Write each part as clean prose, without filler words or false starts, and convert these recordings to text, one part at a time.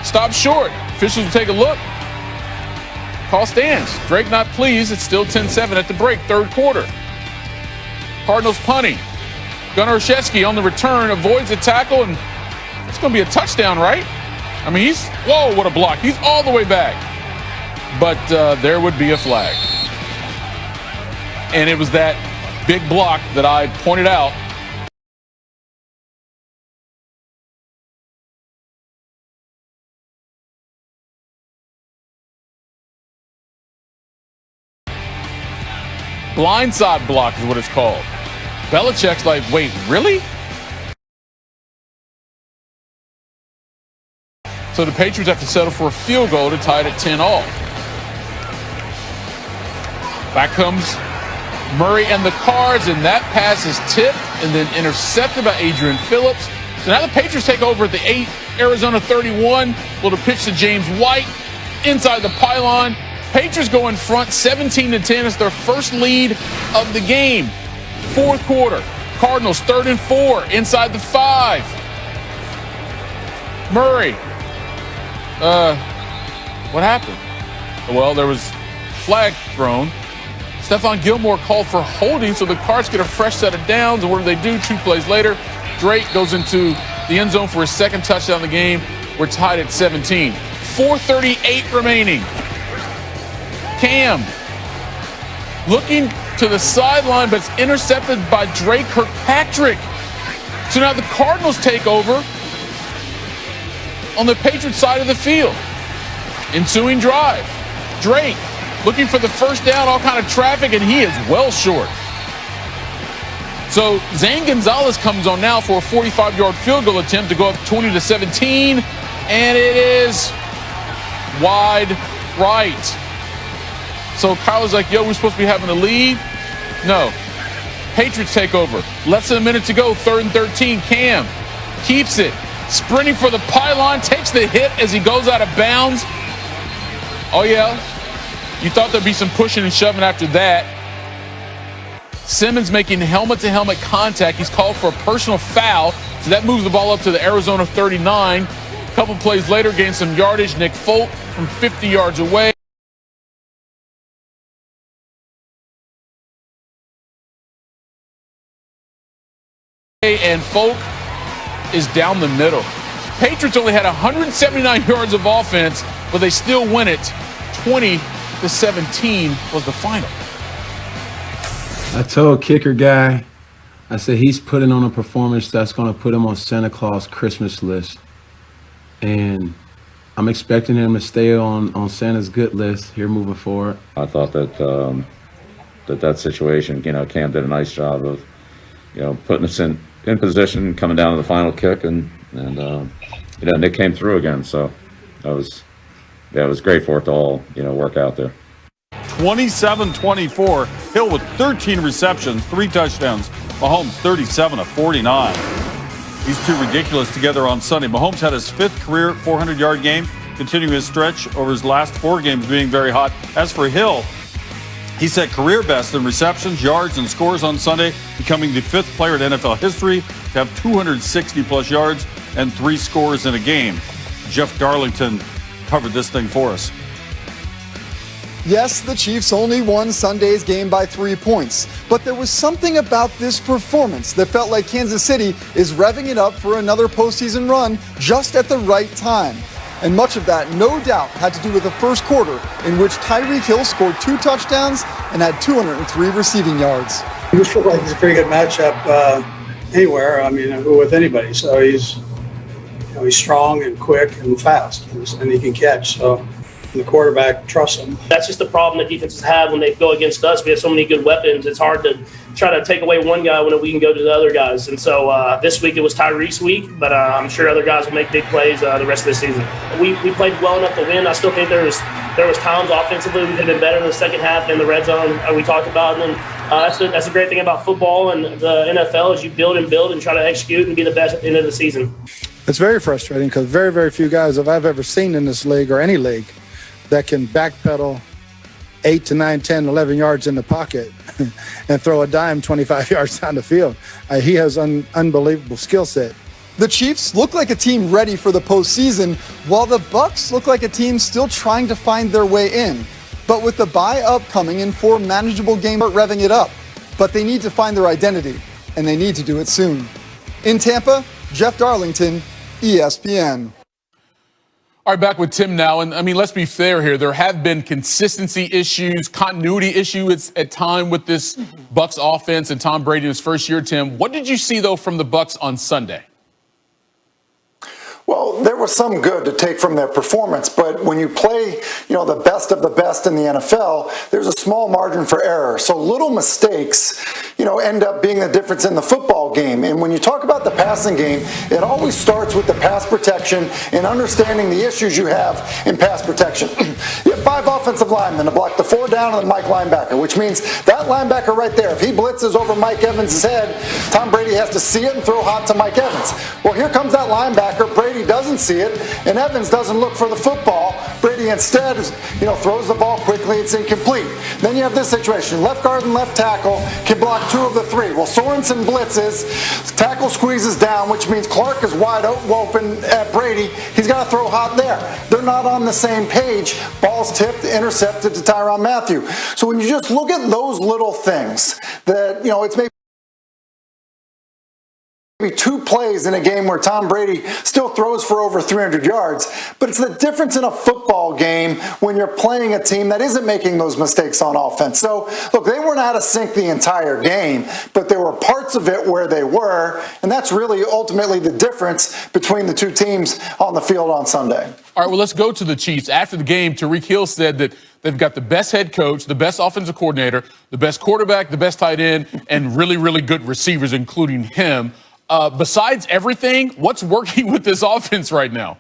Stop short. Officials will take a look. Call stands. Drake not pleased. It's still 10-7 at the break, third quarter. Cardinals punting. Gunnar Olszewski on the return avoids a tackle, and it's going to be a touchdown, right? I mean, whoa, what a block. He's all the way back. But there would be a flag. And it was that big block that I pointed out. Blindside block is what it's called. Belichick's like, wait, really? So the Patriots have to settle for a field goal to tie it at 10-all. Back comes Murray and the Cards, and that pass is tipped and then intercepted by Adrian Phillips. So now the Patriots take over at the 8, Arizona 31. Will the pitch to James White inside the pylon. Patriots go in front 17-10. It's their first lead of the game. Fourth quarter. Cardinals 3rd and 4 inside the 5. Murray. What happened? Well, there was flag thrown. Stephon Gilmore called for holding, so the Cards get a fresh set of downs. And what do they do? 2 plays later, Drake goes into the end zone for his second touchdown of the game. We're tied at 17. 4:38 remaining. Cam looking to the sideline, but it's intercepted by Drake Kirkpatrick. So now the Cardinals take over on the Patriots side of the field. Ensuing drive. Drake looking for the first down, all kind of traffic, and he is well short. So Zane Gonzalez comes on now for a 45-yard field goal attempt to go up 20-17, and it is wide right. So Kyler's like, yo, we're supposed to be having a lead? No. Patriots take over. Less than a minute to go, 3rd and 13. Cam keeps it. Sprinting for the pylon, takes the hit as he goes out of bounds. Oh, yeah. You thought there'd be some pushing and shoving after that. Simmons making helmet-to-helmet contact. He's called for a personal foul, so that moves the ball up to the Arizona 39. A couple plays later, gained some yardage. Nick Folk from 50 yards away. And Folk is down the middle. Patriots only had 179 yards of offense, but they still win it. 20-17 was the final. I told kicker guy, I said he's putting on a performance that's going to put him on Santa Claus Christmas list. And I'm expecting him to stay on Santa's good list here moving forward. I thought that that situation, Cam did a nice job of, putting us in position, coming down to the final kick, and Nick came through again. So it was great for it to all, work out there. 27-24. Hill with 13 receptions, 3 touchdowns. Mahomes 37-49. These two ridiculous together on Sunday. Mahomes had his 5th career 400-yard game, continuing his stretch over his last 4 games being very hot. As for Hill, he set career best in receptions, yards, and scores on Sunday, becoming the 5th player in NFL history to have 260-plus yards and 3 scores in a game. Jeff Darlington covered this thing for us. Yes, the Chiefs only won Sunday's game by 3 points, but there was something about this performance that felt like Kansas City is revving it up for another postseason run just at the right time. And much of that, no doubt, had to do with the first quarter in which Tyreek Hill scored 2 touchdowns and had 203 receiving yards. He just looked like he's a pretty good matchup anywhere, with anybody. So he's strong and quick and fast, and he can catch. So the quarterback trusts him. That's just the problem that defenses have when they go against us. We have so many good weapons. It's hard to try to take away one guy when we can go to the other guys. And so this week it was Tyreek's week, but I'm sure other guys will make big plays the rest of the season. We played well enough to win. I still think there was times offensively we could have been better in the second half in the red zone we talked about. And then that's the great thing about football and the NFL is you build and try to execute and be the best at the end of the season. It's very frustrating because very, very few guys have I've ever seen in this league or any league that can backpedal 8 to 9, 10, 11 yards in the pocket and throw a dime 25 yards down the field. He has unbelievable skill set. The Chiefs look like a team ready for the postseason, while the Bucs look like a team still trying to find their way in. But with the bye upcoming and 4 manageable games, revving it up. But they need to find their identity, and they need to do it soon. In Tampa, Jeff Darlington, ESPN. All right, back with Tim now. And I mean, let's be fair here. There have been consistency issues, continuity issues at time with this Bucs offense and Tom Brady in his first year. Tim, what did you see, though, from the Bucs on Sunday? Well, there was some good to take from their performance, but when you play, the best of the best in the NFL, there's a small margin for error. So little mistakes, end up being the difference in the football game. And when you talk about the passing game, it always starts with the pass protection and understanding the issues you have in pass protection. You have 5 offensive linemen to block the 4 down and the Mike linebacker, which means that linebacker right there, if he blitzes over Mike Evans' head, Tom Brady has to see it and throw hot to Mike Evans. Well, here comes that linebacker. Brady doesn't see it, and Evans doesn't look for the football. Brady instead throws the ball quickly. It's incomplete. Then you have this situation. Left guard and left tackle can block 2 of the 3. Well, Sorensen blitzes. Tackle squeezes down, which means Clark is wide open at Brady. He's got to throw hot there. They're not on the same page. Ball's tipped, intercepted to Tyrann Mathieu. So when you just look at those little things that, it's maybe 2 plays in a game where Tom Brady still throws for over 300 yards, but it's the difference in a football game when you're playing a team that isn't making those mistakes on offense. So, look, they weren't out of sync the entire game, but there were parts of it where they were, and that's really ultimately the difference between the 2 teams on the field on Sunday. All right, well, let's go to the Chiefs. After the game, Tyreek Hill said that they've got the best head coach, the best offensive coordinator, the best quarterback, the best tight end, and really, really good receivers, including him. Besides everything, what's working with this offense right now?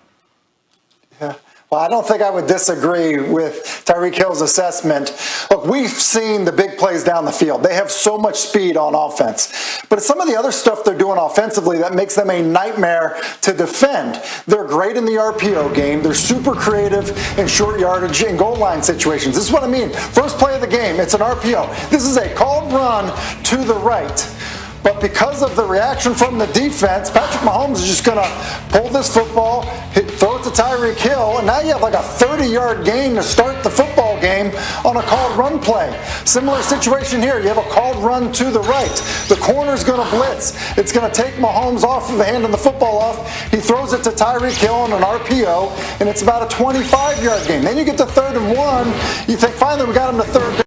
Yeah. Well, I don't think I would disagree with Tyreek Hill's assessment. Look, we've seen the big plays down the field. They have so much speed on offense. But it's some of the other stuff they're doing offensively that makes them a nightmare to defend. They're great in the RPO game. They're super creative in short yardage and goal line situations. This is what I mean. First play of the game, it's an RPO. This is a called run to the right. But because of the reaction from the defense, Patrick Mahomes is just going to pull this football, throw it to Tyreek Hill, and now you have like a 30-yard gain to start the football game on a called run play. Similar situation here. You have a called run to the right. The corner's going to blitz. It's going to take Mahomes off of the handing the football off. He throws it to Tyreek Hill on an RPO, and it's about a 25-yard gain. Then you get to 3rd and 1. You think, finally, we got him to 3rd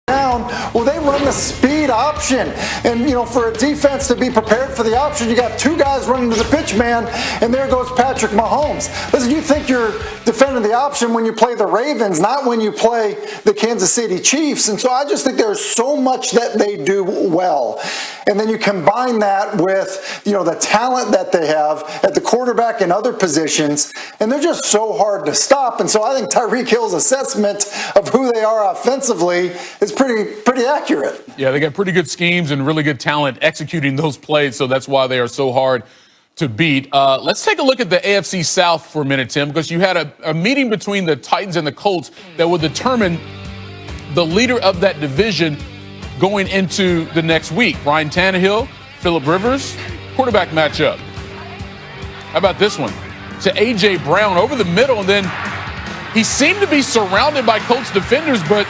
down. Well, they run the speed option. And, for a defense to be prepared for the option, you got 2 guys running to the pitch man, and there goes Patrick Mahomes. Listen, you think you're defending the option when you play the Ravens, not when you play the Kansas City Chiefs. And so I just think there's so much that they do well. And then you combine that with, the talent that they have at the quarterback and other positions, and they're just so hard to stop. And so I think Tyreek Hill's assessment of who they are offensively is pretty accurate. Yeah, they got pretty good schemes and really good talent executing those plays, so that's why they are so hard to beat. Let's take a look at the AFC South for a minute, Tim, because you had a meeting between the Titans and the Colts that will determine the leader of that division going into the next week. Ryan Tannehill, Phillip Rivers, quarterback matchup. How about this one? To A.J. Brown over the middle, and then he seemed to be surrounded by Colts defenders, but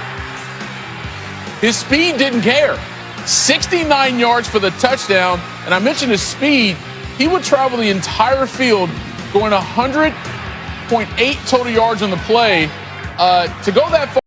his speed didn't care. 69 yards for the touchdown, and I mentioned his speed. He would travel the entire field, going 100.8 total yards on the play. To go that far.